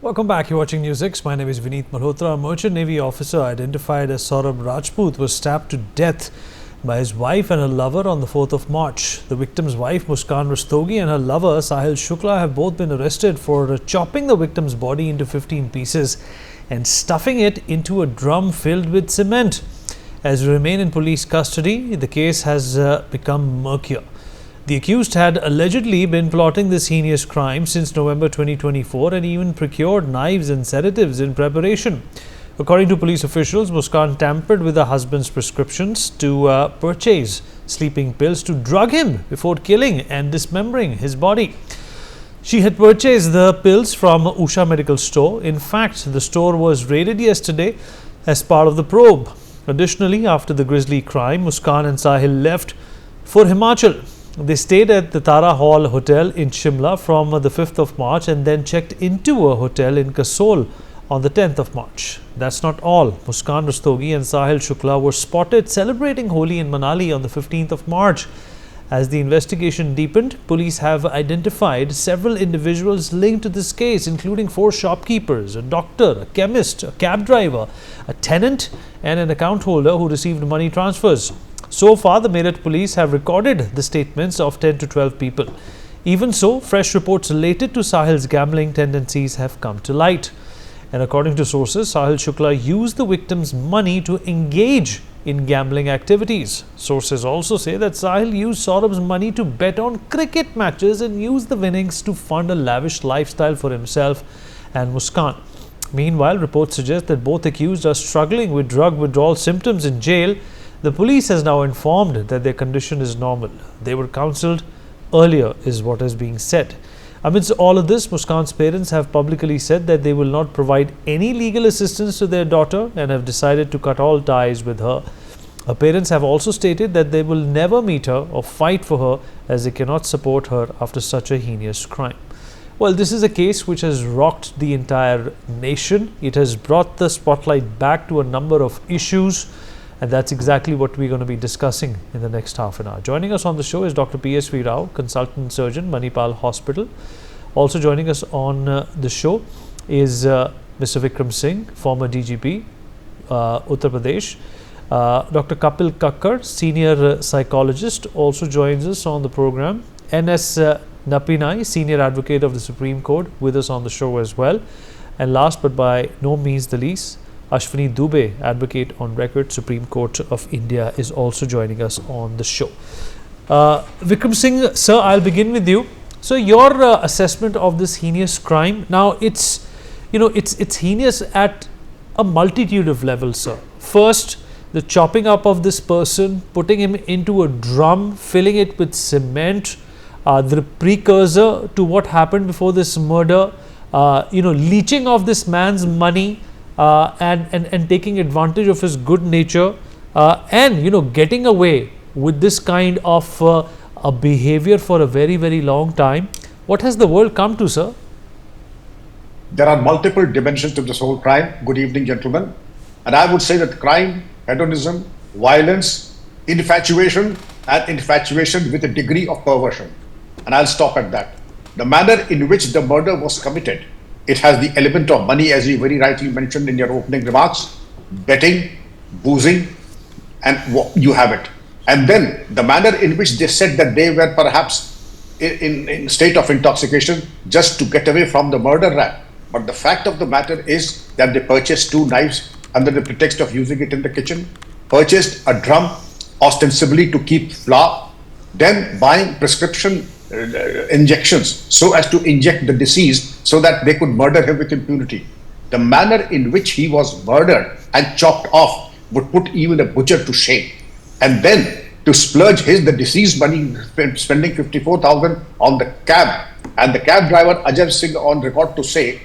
Welcome back. You're watching NewsX. My name is Vineet Malhotra. A merchant navy officer identified as Saurabh Rajput was stabbed to death by his wife and her lover on the 4th of March. The victim's wife, Muskan Rastogi, and her lover, Sahil Shukla, have both been arrested for chopping the victim's body into 15 pieces and stuffing it into a drum filled with cement. As we remain in police custody, the case has become murkier. The accused had allegedly been plotting this heinous crime since November 2024 and even procured knives and sedatives in preparation. According to police officials, Muskan tampered with her husband's prescriptions to purchase sleeping pills to drug him before killing and dismembering his body. She had purchased the pills from Usha Medical Store. In fact, the store was raided yesterday as part of the probe. Additionally, after the grisly crime, Muskan and Sahil left for Himachal. They stayed at the Tara Hall Hotel in Shimla from the 5th of March and then checked into a hotel in Kasol on the 10th of March. That's not all. Muskan Rastogi and Sahil Shukla were spotted celebrating Holi in Manali on the 15th of March. As the investigation deepened, police have identified several individuals linked to this case, including 4 shopkeepers, a doctor, a chemist, a cab driver, a tenant, and an account holder who received money transfers. So far, the Meerut police have recorded the statements of 10 to 12 people. Even so, fresh reports related to Sahil's gambling tendencies have come to light. And according to sources, Sahil Shukla used the victim's money to engage in gambling activities. Sources also say that Sahil used Saurabh's money to bet on cricket matches and used the winnings to fund a lavish lifestyle for himself and Muskan. Meanwhile, reports suggest that both accused are struggling with drug withdrawal symptoms in jail. The police has now informed that their condition is normal. They were counselled earlier, is what is being said. Amidst all of this, Muskan's parents have publicly said that they will not provide any legal assistance to their daughter and have decided to cut all ties with her. Her parents have also stated that they will never meet her or fight for her as they cannot support her after such a heinous crime. Well, this is a case which has rocked the entire nation. It has brought the spotlight back to a number of issues. And that's exactly what we're going to be discussing in the next half an hour. Joining us on the show is Dr. PSV Rao, consultant surgeon, Manipal Hospital. Also joining us on the show is Mr. Vikram Singh, former DGP, Uttar Pradesh. Dr. Kapil Kakkar, senior psychologist, also joins us on the program. NS Napinai, senior advocate of the Supreme Court, with us on the show as well. And last but by no means the least, Ashwini Dubey, advocate on record, Supreme Court of India, is also joining us on the show. Vikram Singh, sir, I'll begin with you. So, your assessment of this heinous crime. Now, it's heinous at a multitude of levels, sir. First, the chopping up of this person, putting him into a drum, filling it with cement, the precursor to what happened before this murder, leeching of this man's money. And taking advantage of his good nature and getting away with this kind of a behavior for a very, very long time. What has the world come to, sir? There are multiple dimensions to this whole crime. Good evening, gentlemen. And I would say that crime, hedonism, violence, infatuation with a degree of perversion. And I'll stop at that. The manner in which the murder was committed, it has the element of money, as you very rightly mentioned in your opening remarks, betting, boozing, and you have it. And then the manner in which they said that they were perhaps in state of intoxication just to get away from the murder rap. But the fact of the matter is that they purchased 2 knives under the pretext of using it in the kitchen, purchased a drum ostensibly to keep flour, then buying prescription injections so as to inject the deceased so that they could murder him with impunity. The manner in which he was murdered and chopped off would put even a butcher to shame. And then to splurge the deceased money, spending 54,000 on the cab, and the cab driver Ajay Singh on record to say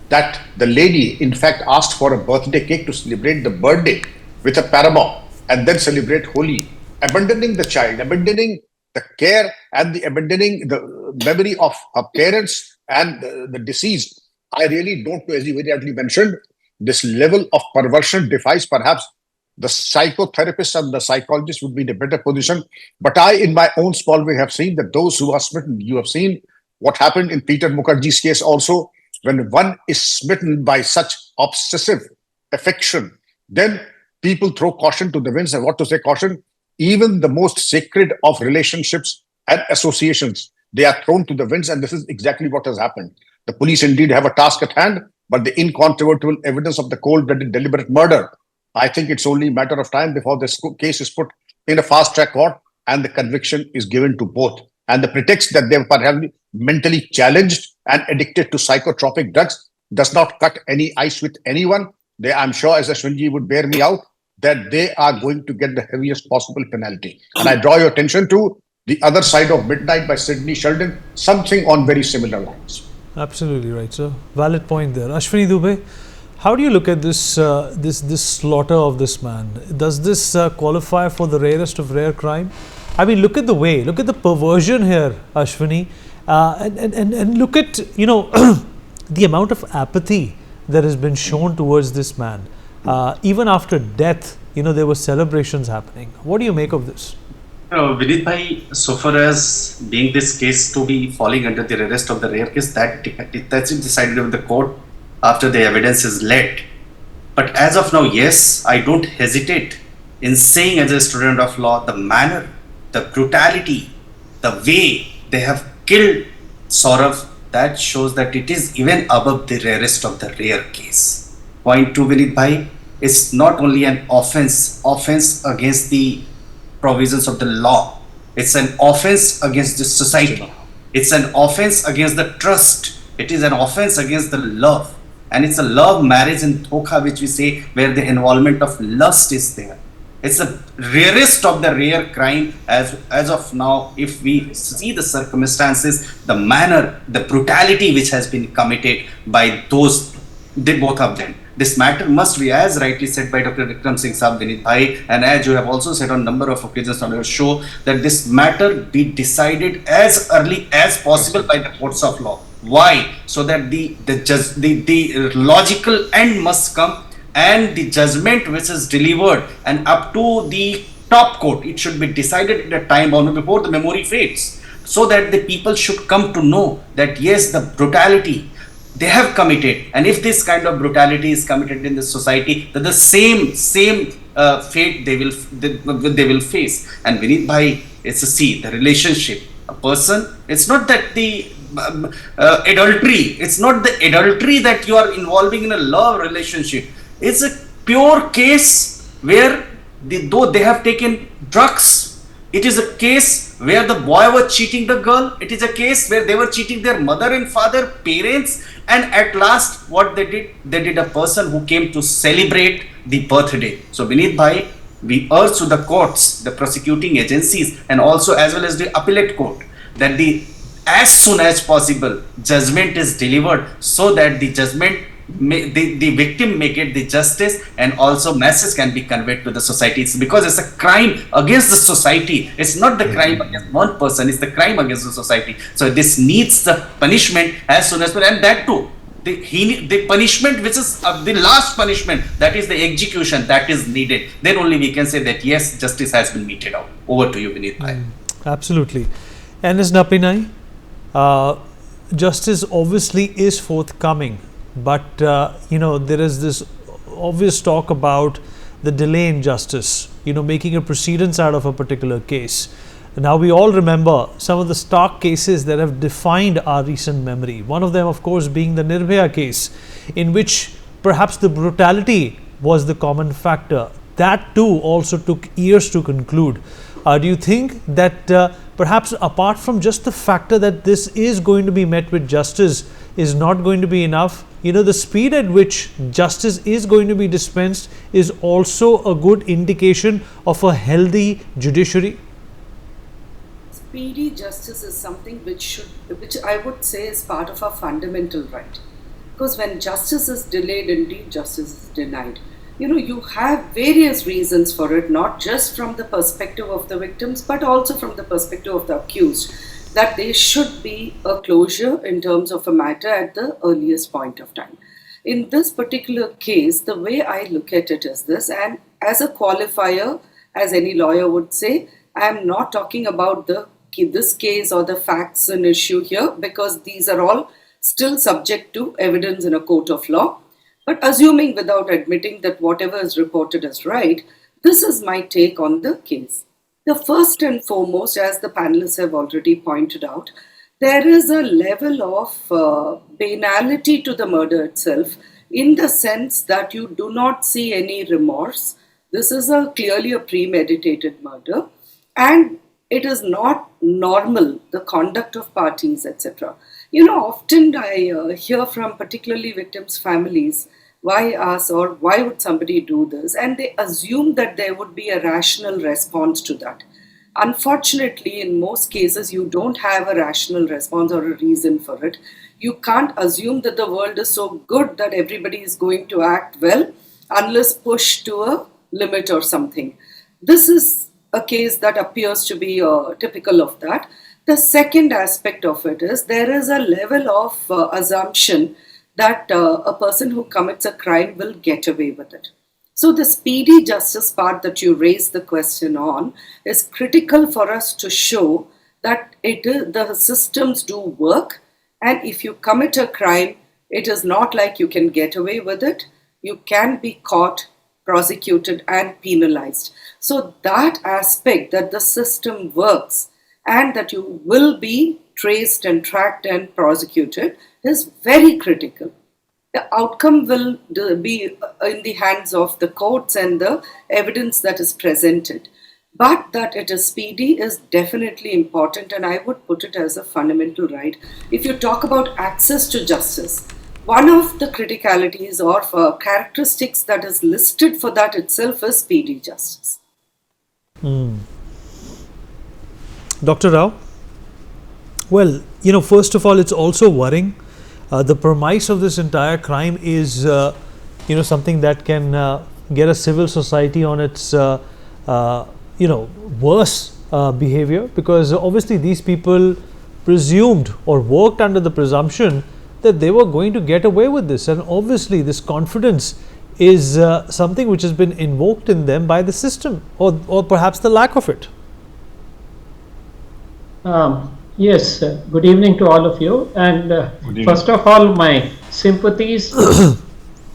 that the lady in fact asked for a birthday cake to celebrate the birthday with a paramour and then celebrate Holi, abandoning the child, abandoning the care and abandoning the memory of her parents and the deceased. I really don't know, as you very rightly mentioned, this level of perversion defies perhaps the psychotherapist and the psychologist would be in a better position. But I, in my own small way, have seen that those who are smitten, you have seen what happened in Peter Mukherjee's case also. when one is smitten by such obsessive affection, then people throw caution to the winds. And what to say, caution? Even the most sacred of relationships and associations, they are thrown to the winds. And this is exactly what has happened. The police indeed have a task at hand, but the incontrovertible evidence of the cold-blooded deliberate murder, I think it's only a matter of time before this case is put in a fast-track court and the conviction is given to both. And the pretext that they were perhaps mentally challenged and addicted to psychotropic drugs does not cut any ice with anyone. I'm sure, as Ashwinji would bear me out, that they are going to get the heaviest possible penalty. And I draw your attention to The Other Side of Midnight by Sidney Sheldon, something on very similar lines. Absolutely right, sir. Valid point there. Ashwini Dubey, how do you look at this slaughter of this man? Does this qualify for the rarest of rare crime? I mean, look at the perversion here, Ashwini, and look at, the amount of apathy that has been shown towards this man. Even after death, there were celebrations happening. What do you make of this? Vinit bhai, so far as being this case to be falling under the rarest of the rare case, that's decided with the court after the evidence is led. But as of now, yes, I don't hesitate in saying, as a student of law, the manner, the brutality, the way they have killed Saurabh, that shows that it is even above the rarest of the rare case. Point two, Vinit bhai, it's not only an offense against the provisions of the law. It's an offense against the society. It's an offense against the trust. It is an offense against the love. And it's a love marriage in dhokha, which we say, where the involvement of lust is there. It's the rarest of the rare crime as of now. If we see the circumstances, the manner, the brutality which has been committed by both of them. This matter must be, as rightly said by Dr. Vikram Singh Saab, Vinit bhai, and as you have also said on a number of occasions on your show, that this matter be decided as early as possible by the courts of law. Why? So that the logical end must come, and the judgment which is delivered and up to the top court, it should be decided at a time bound before the memory fades, so that the people should come to know that yes, the brutality they have committed, and if this kind of brutality is committed in the society, that the same fate they will face. And Vinit bhai, it's the relationship. A person, it's not that the adultery. It's not the adultery that you are involving in a love relationship. It's a pure case where though they have taken drugs. It is a case where the boy was cheating the girl. It is a case where they were cheating their mother and father, parents, and at last what they did a person who came to celebrate the birthday. So Vinit bhai, we urge to the courts, the prosecuting agencies, and also as well as the appellate court, that as soon as possible judgment is delivered, so that the victim may get the justice, and also message can be conveyed to the society. It's because it's a crime against the society. It's not the crime against one person, it's the crime against the society. So this needs the punishment as soon as possible, and that too, the punishment which is the last punishment, that is the execution, that is needed. Then only we can say that yes, justice has been meted out. Over to you, Vinit bhai. Absolutely. N.S. Napinai, justice obviously is forthcoming. But, there is this obvious talk about the delay in justice, making a precedence out of a particular case. Now, we all remember some of the stark cases that have defined our recent memory. One of them, of course, being the Nirbhaya case, in which perhaps the brutality was the common factor. That too also took years to conclude. Do you think that perhaps apart from just the factor that this is going to be met with justice is not going to be enough, the speed at which justice is going to be dispensed is also a good indication of a healthy judiciary? Speedy justice is something which I would say is part of our fundamental right. Because when justice is delayed, indeed justice is denied. You have various reasons for it, not just from the perspective of the victims, but also from the perspective of the accused, that there should be a closure in terms of a matter at the earliest point of time. In this particular case, the way I look at it is this, and as a qualifier, as any lawyer would say, I am not talking about this case or the facts and issue here, because these are all still subject to evidence in a court of law. But assuming without admitting that whatever is reported is right, this is my take on the case. The first and foremost, as the panelists have already pointed out, there is a level of banality to the murder itself in the sense that you do not see any remorse. This is clearly a premeditated murder, and it is not normal, the conduct of parties, etc. Often I hear from particularly victims' families, why us or why would somebody do this? And they assume that there would be a rational response to that. Unfortunately, in most cases, you don't have a rational response or a reason for it. You can't assume that the world is so good that everybody is going to act well unless pushed to a limit or something. This is a case that appears to be typical of that. The second aspect of it is there is a level of assumption that a person who commits a crime will get away with it. So the speedy justice part that you raised the question on is critical for us to show that the systems do work, and if you commit a crime, it is not like you can get away with it. You can be caught, prosecuted, and penalized. So that aspect that the system works and that you will be traced and tracked and prosecuted is very critical. The outcome will be in the hands of the courts and the evidence that is presented. But that it is speedy is definitely important, and I would put it as a fundamental right. If you talk about access to justice, one of the criticalities or characteristics that is listed for that itself is speedy justice. Dr. Rao? Well, first of all, it's also worrying. The premise of this entire crime is, something that can get a civil society on its, worse behavior, because obviously these people presumed or worked under the presumption that they were going to get away with this, and obviously this confidence is something which has been invoked in them by the system, or perhaps the lack of it. Yes, good evening to all of you. And first of all, my sympathies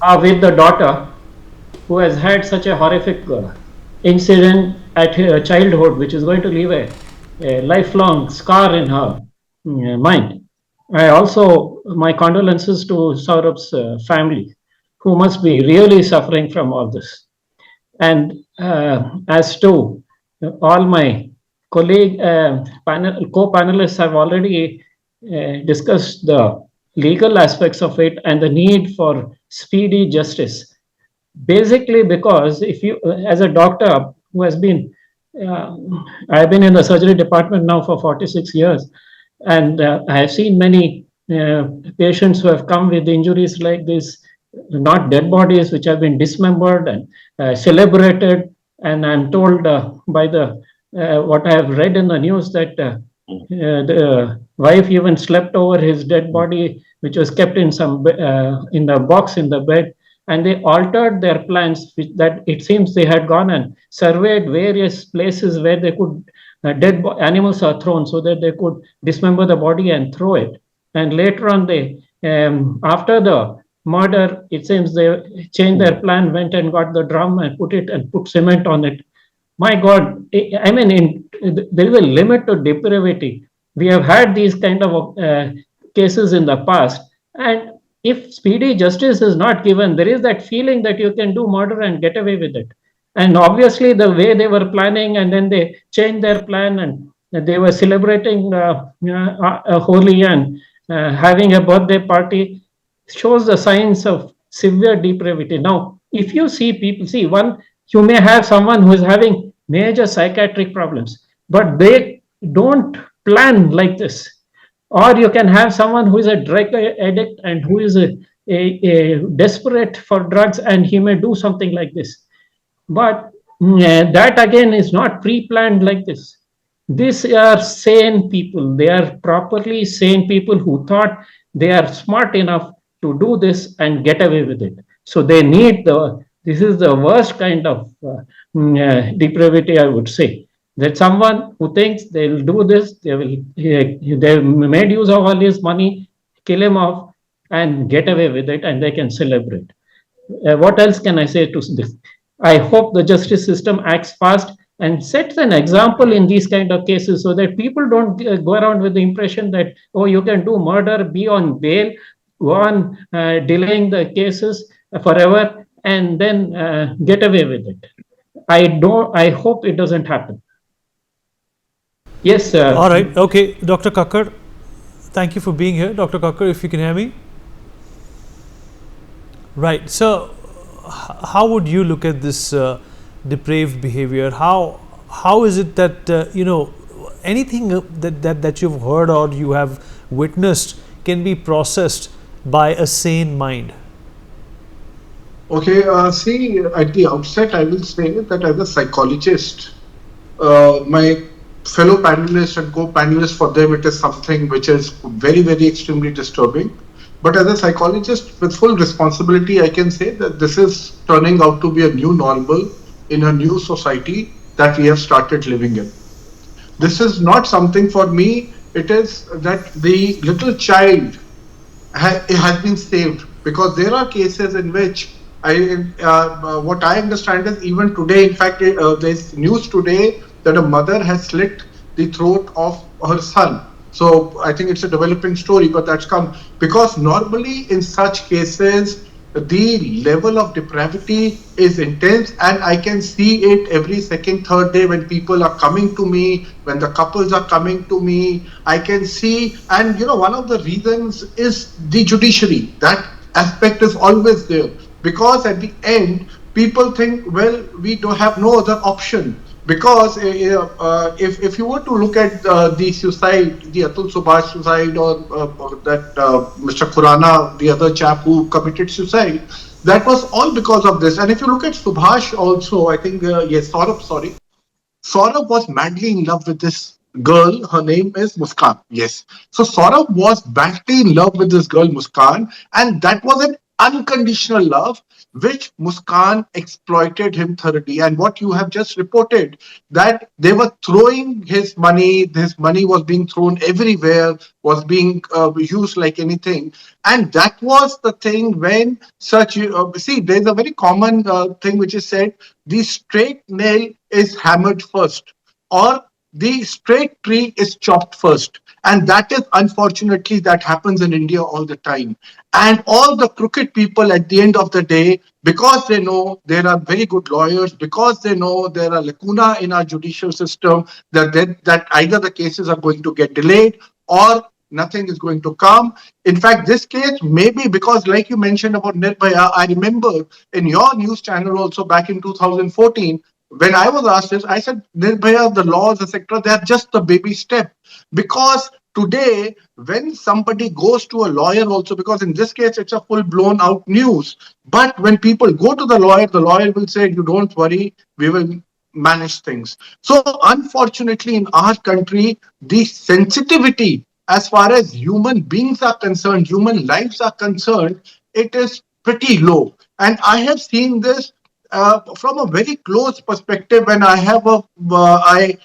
are with the daughter who has had such a horrific incident at her childhood, which is going to leave a lifelong scar in her mind. I also, my condolences to Saurabh's family, who must be really suffering from all this. And as to all my co-panelists have already discussed the legal aspects of it and the need for speedy justice. Basically, because if you, as a doctor who has been, I've been in the surgery department now for 46 years, and I have seen many patients who have come with injuries like this, not dead bodies, which have been dismembered and celebrated. And I'm told by the what I have read in the news that the wife even slept over his dead body, which was kept in some in the box in the bed, and they altered their plans. That it seems they had gone and surveyed various places where they could dead animals are thrown, so that they could dismember the body and throw it. And later on, they after the murder, it seems they changed their plan, went and got the drum and put cement on it. My God, I mean, there is a limit to depravity. We have had these kind of cases in the past, and if speedy justice is not given, there is that feeling that you can do murder and get away with it. And obviously, the way they were planning, and then they changed their plan, and they were celebrating Holi and having a birthday party, shows the signs of severe depravity. Now, if you see people, you may have someone who is having major psychiatric problems, but they don't plan like this. Or you can have someone who is a drug addict and who is a desperate for drugs, and he may do something like this. But that again is not pre-planned like this. These are sane people. They are properly sane people who thought they are smart enough to do this and get away with it. So they need this is the worst kind of depravity, I would say. That someone who thinks they'll do this, they made use of all his money, kill him off and get away with it, and they can celebrate. What else can I say to this? I hope the justice system acts fast and sets an example in these kind of cases so that people don't go around with the impression that, oh, you can do murder, be on bail, go on delaying the cases forever, and then get away with it. I hope it doesn't happen. Yes, All right. Okay, Dr. Kakkar, thank you for being here. Dr. Kakkar, if you can hear me. Right. So, how would you look at this depraved behavior? How is it that anything that you've heard or you have witnessed can be processed by a sane mind? Okay, see, at the outset, I will say that as a psychologist, my fellow panelists and co-panelists, for them, it is something which is very, very extremely disturbing. But as a psychologist with full responsibility, I can say that this is turning out to be a new normal in a new society that we have started living in. This is not something for me. It is that the little child has been saved, because there are cases in which what I understand is even today, in fact, there's news today that a mother has slit the throat of her son. So I think it's a developing story, but that's come because normally in such cases the level of depravity is intense, and I can see it every second, third day when people are coming to me, when the couples are coming to me. I can see, and one of the reasons is the judiciary. That aspect is always there, because at the end, people think, well, we don't have no other option. Because if you were to look at the suicide, the Atul Subhash suicide, or that Mr. Khurana, the other chap who committed suicide, that was all because of this. And if you look at Subhash also, I think, yes, Saurabh, sorry. Saurabh was madly in love with this girl. Her name is Muskan. Yes. So Saurabh was madly in love with this girl, Muskan, and that was an unconditional love which Muskan exploited him thoroughly. And what you have just reported, that they were throwing his money was being thrown everywhere, was being used like anything. And that was the thing when such, see, there's a very common thing which is said, the straight nail is hammered first, or the straight tree is chopped first. And that is, unfortunately, that happens in India all the time. And all the crooked people at the end of the day, because they know there are very good lawyers, because they know there are lacuna in our judicial system, that either the cases are going to get delayed or nothing is going to come. In fact, this case maybe because, like you mentioned about Nirbhaya, I remember in your news channel also back in 2014, when I was asked this, I said, Nirbhaya, the laws, etc., they are just the baby step. Because today, when somebody goes to a lawyer also, because in this case, it's a full blown out news. But when people go to the lawyer will say, you don't worry, we will manage things. So unfortunately, in our country, the sensitivity as far as human beings are concerned, human lives are concerned, it is pretty low. And I have seen this from a very close perspective. When I have I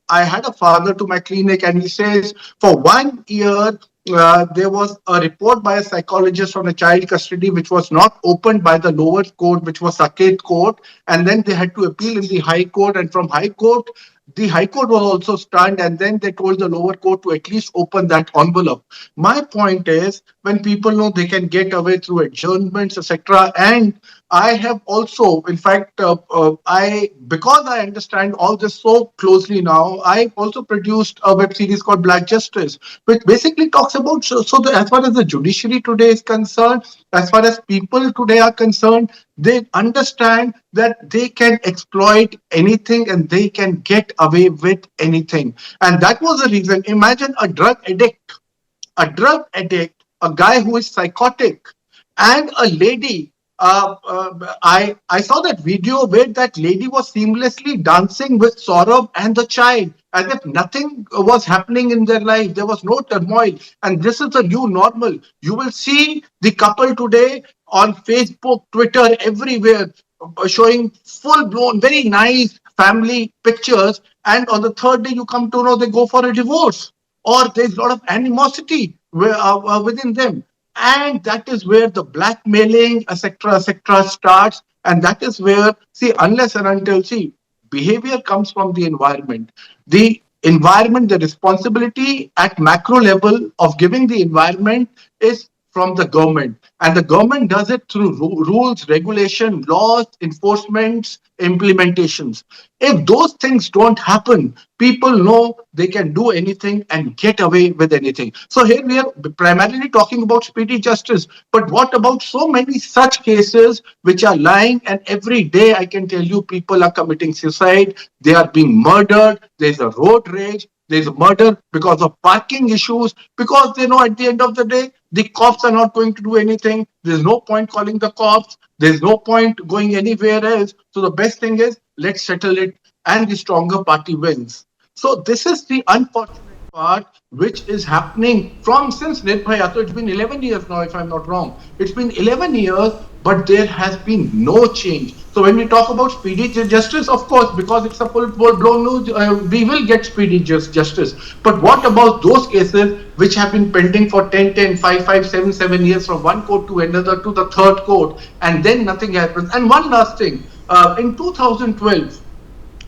had a father to my clinic, and he says for 1 year there was a report by a psychologist on a child custody which was not opened by the lower court, which was Saket court, and then they had to appeal in the high court, and from high court the high court was also stunned, and then they told the lower court to at least open that envelope. My point is, when people know they can get away through adjournments, etc., and I have also, in fact, because I understand all this so closely now, I also produced a web series called Black Justice, which basically talks about, as far as the judiciary today is concerned, as far as people today are concerned, they understand that they can exploit anything and they can get away with anything. And that was the reason. Imagine a guy who is psychotic, and a lady. I saw that video where that lady was seamlessly dancing with Saurabh and the child, as if nothing was happening in their life. There was no turmoil, and this is the new normal. You will see the couple today on Facebook, Twitter, everywhere, showing full-blown, very nice family pictures, and on the third day you come to know they go for a divorce, or there's a lot of animosity. within them. And that is where the blackmailing, etc., starts. And that is where, see, unless and until, see, behavior comes from the environment. The responsibility at macro level of giving the environment is from the government. And the government does it through rules, regulation, laws, enforcements, implementations. If those things don't happen, people know they can do anything and get away with anything. So here we are primarily talking about speedy justice. But what about so many such cases which are lying, and every day I can tell you people are committing suicide, they are being murdered, there's a road rage, there's a murder because of parking issues, because they know at the end of the day, the cops are not going to do anything. There's no point calling the cops. There's no point going anywhere else. So the best thing is, let's settle it, and the stronger party wins. So this is the unfortunate part which is happening from since Nirbhaya. So it's been 11 years now, if I'm not wrong. It's been 11 years, but there has been no change. So when we talk about speedy justice, of course, because it's a full-blown news, we will get speedy justice. But what about those cases which have been pending for 5, 7 years from one court to another to the third court, and then nothing happens? And one last thing, in 2012,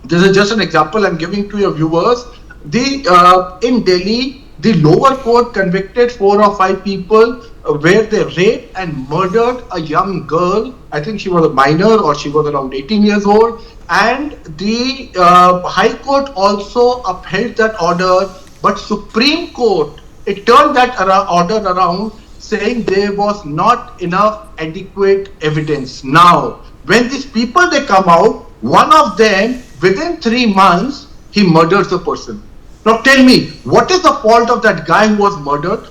this is just an example I'm giving to your viewers. In Delhi, the lower court convicted 4 or 5 people where they raped and murdered a young girl. I think she was a minor, or she was around 18 years old. And the High Court also upheld that order, but Supreme Court, it turned that order around, saying there was not enough adequate evidence. Now, when these people, they come out, one of them, within 3 months, he murders a person. Now tell me, what is the fault of that guy who was murdered?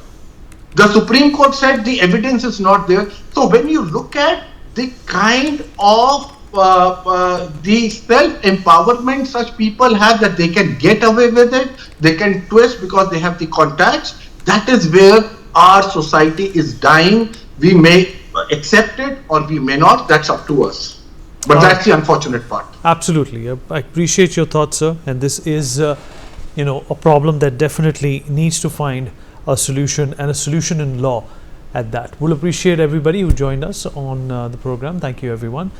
The Supreme Court said the evidence is not there. So when you look at the kind of the self-empowerment such people have, that they can get away with it, they can twist because they have the contacts, that is where our society is dying. We may accept it or we may not, that's up to us. But that's the unfortunate part. Absolutely. I appreciate your thoughts, sir. And this is, a problem that definitely needs to find a solution, and a solution in law at that. We'll appreciate everybody who joined us on the program. Thank you, everyone.